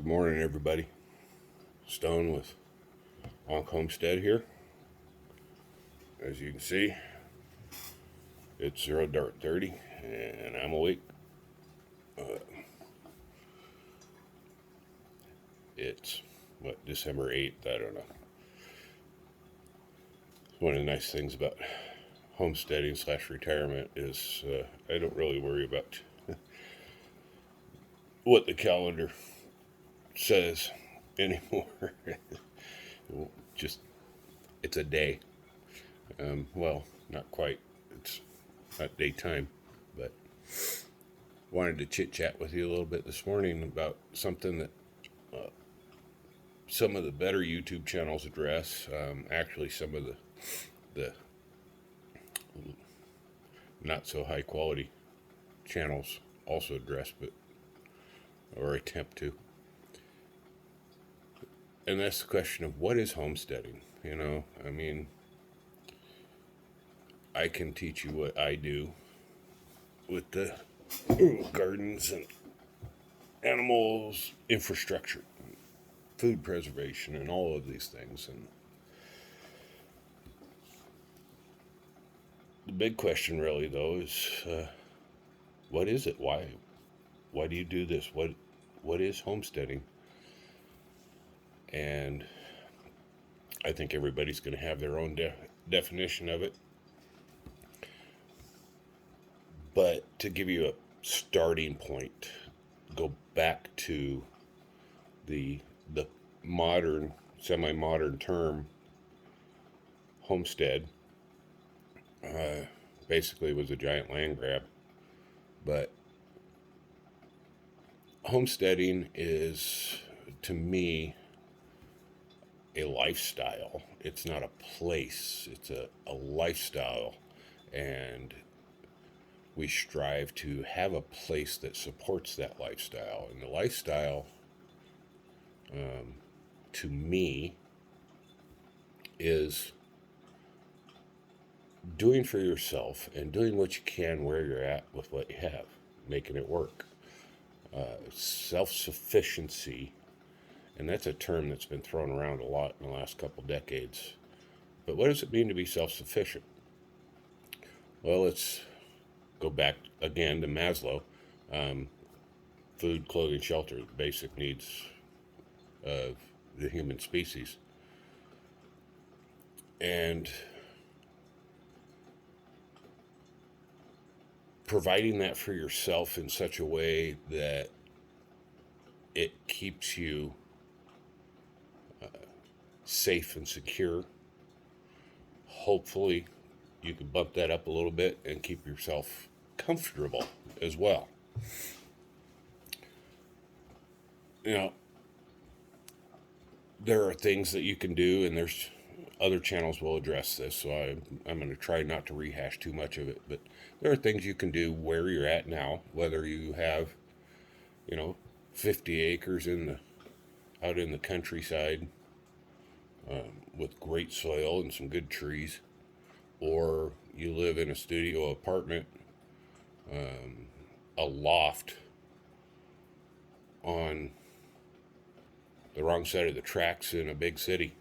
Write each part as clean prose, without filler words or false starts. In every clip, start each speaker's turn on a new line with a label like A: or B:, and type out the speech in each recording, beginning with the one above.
A: morning, everybody. Stone with Homestead here. As you can see, it's 0:30 and I'm awake. It's December 8th. I don't know. One of the nice things about homesteading / retirement is I don't really worry about what the calendar says anymore. Just it's a day. Well, not quite. It's not daytime, but wanted to chit chat with you a little bit this morning about something that some of the better YouTube channels address. Actually, some of the not so high quality channels also address, or attempt to. And that's the question of what is homesteading. I can teach you what I do with the gardens and animals, infrastructure, food preservation, and all of these things. And the big question, really, though, is what is it? Why do you do this? What is homesteading? And I think everybody's going to have their own definition of it. But to give you a starting point, go back to the modern, semi-modern term homestead. Basically was a giant land grab. But homesteading is, to me, a lifestyle. It's not a place. It's a lifestyle. And we strive to have a place that supports that lifestyle. And the lifestyle, to me, is doing for yourself and doing what you can where you're at with what you have, making it work. Self-sufficiency, and that's a term that's been thrown around a lot in the last couple decades. But what does it mean to be self-sufficient? Well, let's go back again to Maslow. Food, clothing, shelter, the basic needs of the human species. And providing that for yourself in such a way that it keeps you safe and secure. Hopefully, you can bump that up a little bit and keep yourself comfortable as well. There are things that you can do, and there's other channels will address this, so I'm going to try not to rehash too much of it, but there are things you can do where you're at now, whether you have, 50 acres out in the countryside with great soil and some good trees, or you live in a studio apartment, a loft on the wrong side of the tracks in a big city.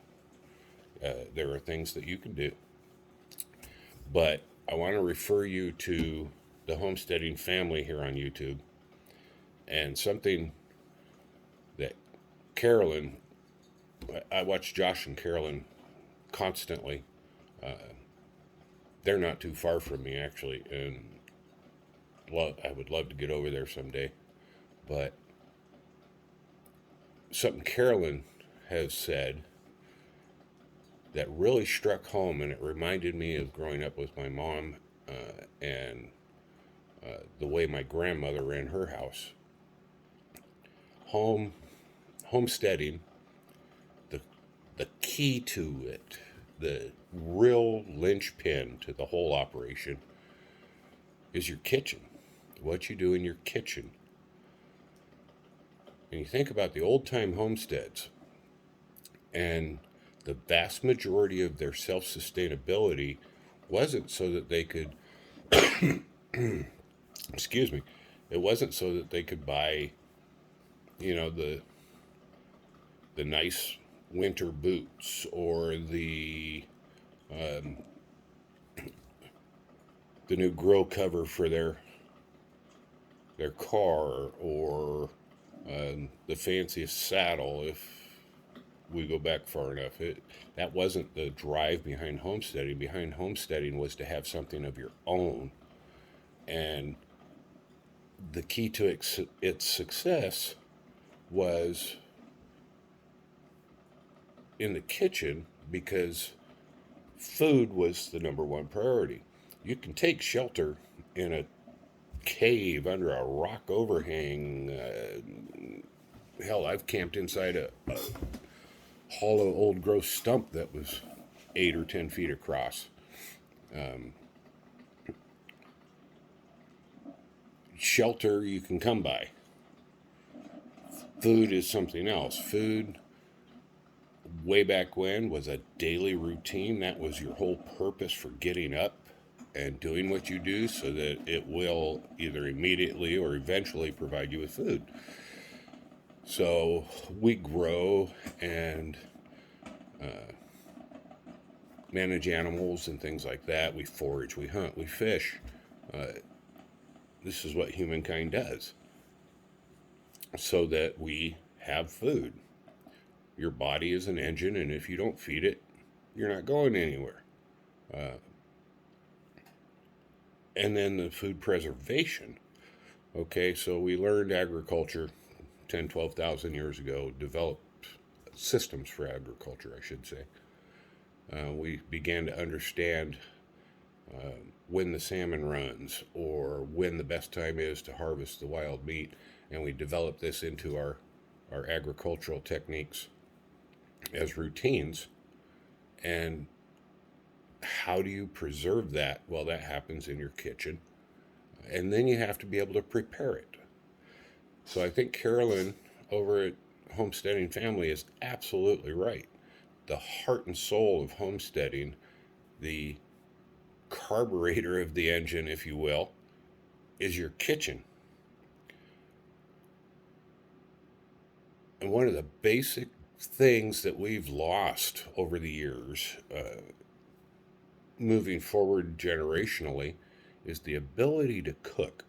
A: There are things that you can do. But I want to refer you to the homesteading family here on YouTube, and something that Carolyn, I watch Josh and Carolyn constantly. They're not too far from me, actually, and I would love to get over there someday. But something Carolyn has said that really struck home, and it reminded me of growing up with my mom and the way my grandmother ran her house. Homesteading, the key to it, the real linchpin to the whole operation, is your kitchen. What you do in your kitchen. And you think about the old-time homesteads, and the vast majority of their self-sustainability wasn't so that they could excuse me, it wasn't so that they could buy, the nice winter boots, or the new grill cover for their car, or the fanciest saddle. If we go back far enough, that wasn't the drive behind homesteading. Behind homesteading was to have something of your own, and the key to its success was in the kitchen, because food was the number one priority. You can take shelter in a cave under a rock overhang. Hell, I've camped inside a hollow old gross stump that was 8 or 10 feet across. Shelter you can come by. Food is something else. Food, way back when, was a daily routine. That was your whole purpose for getting up and doing what you do, so that it will either immediately or eventually provide you with food. So we grow and manage animals and things like that. We forage, we hunt, we fish. This is what humankind does, so that we have food. Your body is an engine, and if you don't feed it, you're not going anywhere. And then the food preservation. Okay, so we learned agriculture 10, 12,000 years ago, developed systems for agriculture, I should say. We began to understand when the salmon runs, or when the best time is to harvest the wild meat, and we developed this into our agricultural techniques as routines. And how do you preserve that? Well, that happens in your kitchen, and then you have to be able to prepare it. So I think Carolyn over at Homesteading Family is absolutely right. The heart and soul of homesteading, the carburetor of the engine, if you will, is your kitchen. And one of the basic things that we've lost over the years, moving forward generationally, is the ability to cook.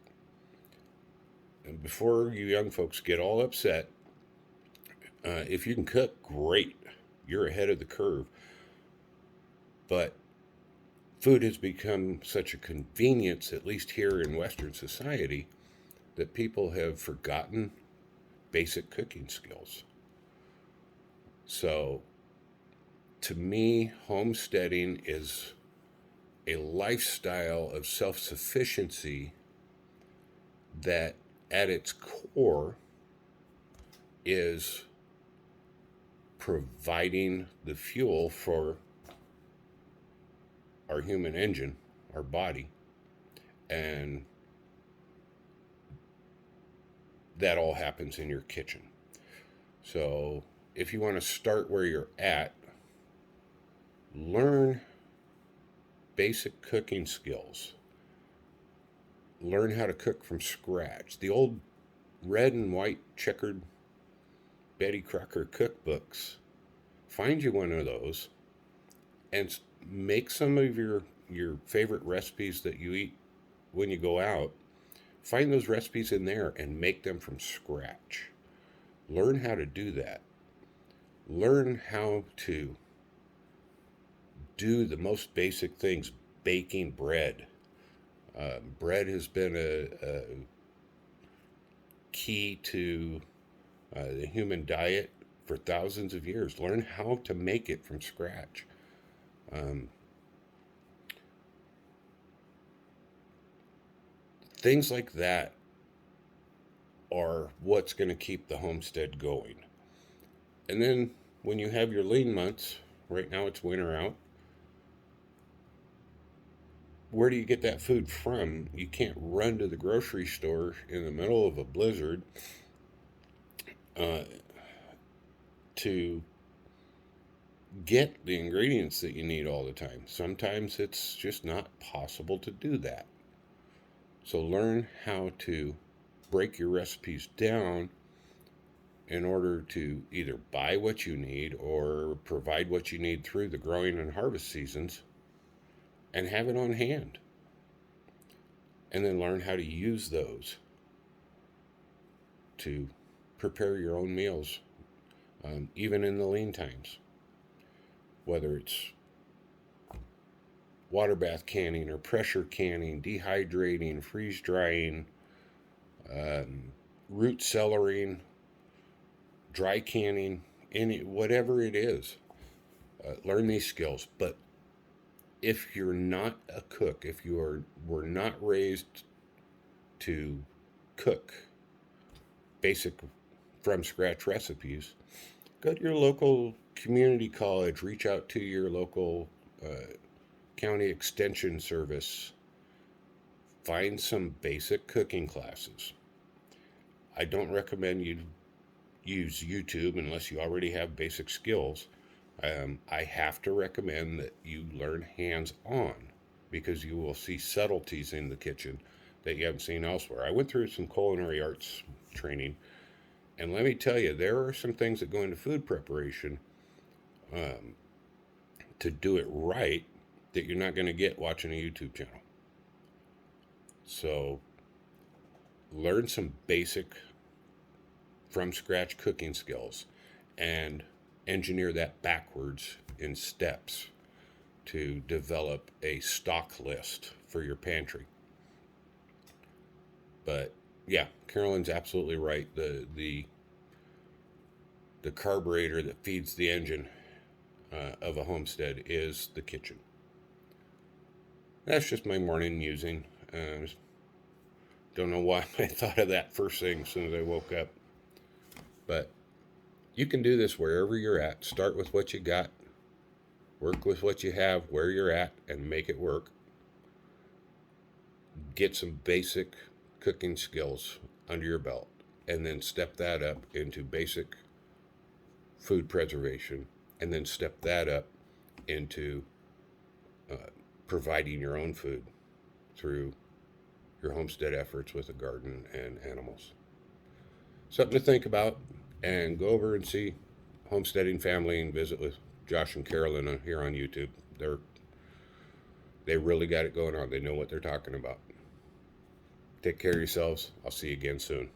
A: And before you young folks get all upset, if you can cook, great. You're ahead of the curve. But food has become such a convenience, at least here in Western society, that people have forgotten basic cooking skills. So, to me, homesteading is a lifestyle of self-sufficiency that, at its core, is providing the fuel for our human engine, our body, and that all happens in your kitchen. So if you want to start where you're at, learn basic cooking skills. Learn how to cook from scratch. The old red and white checkered Betty Crocker cookbooks, find you one of those and make some of your favorite recipes that you eat when you go out. Find those recipes in there and make them from scratch. Learn how to do that. Learn how to do the most basic things. Baking bread. Bread has been a key to the human diet for thousands of years. Learn how to make it from scratch. Things like that are what's going to keep the homestead going. And then when you have your lean months, right now it's winter out, where do you get that food from? You can't run to the grocery store in the middle of a blizzard to get the ingredients that you need all the time. Sometimes it's just not possible to do that. So learn how to break your recipes down in order to either buy what you need or provide what you need through the growing and harvest seasons, and have it on hand. And then learn how to use those to prepare your own meals, even in the lean times. Whether it's water bath canning or pressure canning, dehydrating, freeze drying, root cellaring, dry canning, whatever it is. Learn these skills. But if you're not a cook, if were not raised to cook basic from scratch recipes, go to your local community college, reach out to your local county extension service, find some basic cooking classes. I don't recommend you use YouTube unless you already have basic skills. I have to recommend that you learn hands-on, because you will see subtleties in the kitchen that you haven't seen elsewhere. I went through some culinary arts training, and let me tell you, there are some things that go into food preparation to do it right that you're not going to get watching a YouTube channel. So learn some basic from scratch cooking skills and engineer that backwards in steps to develop a stock list for your pantry. But yeah, Carolyn's absolutely right. The carburetor that feeds the engine of a homestead is the kitchen. That's just my morning musing. Don't know why I thought of that first thing as soon as I woke up. But you can do this wherever you're at. Start with what you got. Work with what you have where you're at and make it work. Get some basic cooking skills under your belt, and then step that up into basic food preservation, and then step that up into providing your own food through your homestead efforts with a garden and animals. Something to think about, and go over and see Homesteading Family and visit with Josh and Carolyn here on YouTube. They really got it going on. They know what they're talking about. Take care of yourselves. I'll see you again soon.